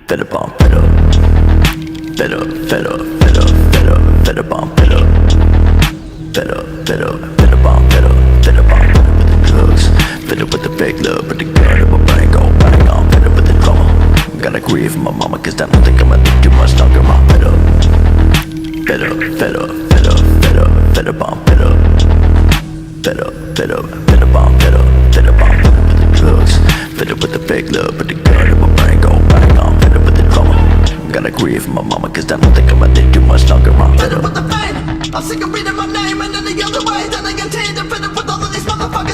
Fed up on fed up. Fed up, fed up, fed up, fed up, fed up on fed up. Fed up, fed up, fed up on fed up. Fed up on fed up with the drugs. Fed up with the fake love, but the gun in my brain go bang on. Fed up with the drama. Gotta grieve for my mama, cause I don't think I'ma live too much longer. I'm fed up. Fed up, fed up, fed up, fed up, fed up on fed up. Fed up, fed up, fed up on fed up. Fed up on fed up with the drugs. Fed up with the fake love, but the gun in my brain go bang on. Fed up with the drama. Gotta grieve for my mama, cause I don't think I'ma live too much longer. I'm fed up with the pain. I'm sick of reading my name and any other way that I continue to fit up with all of these motherfuckers.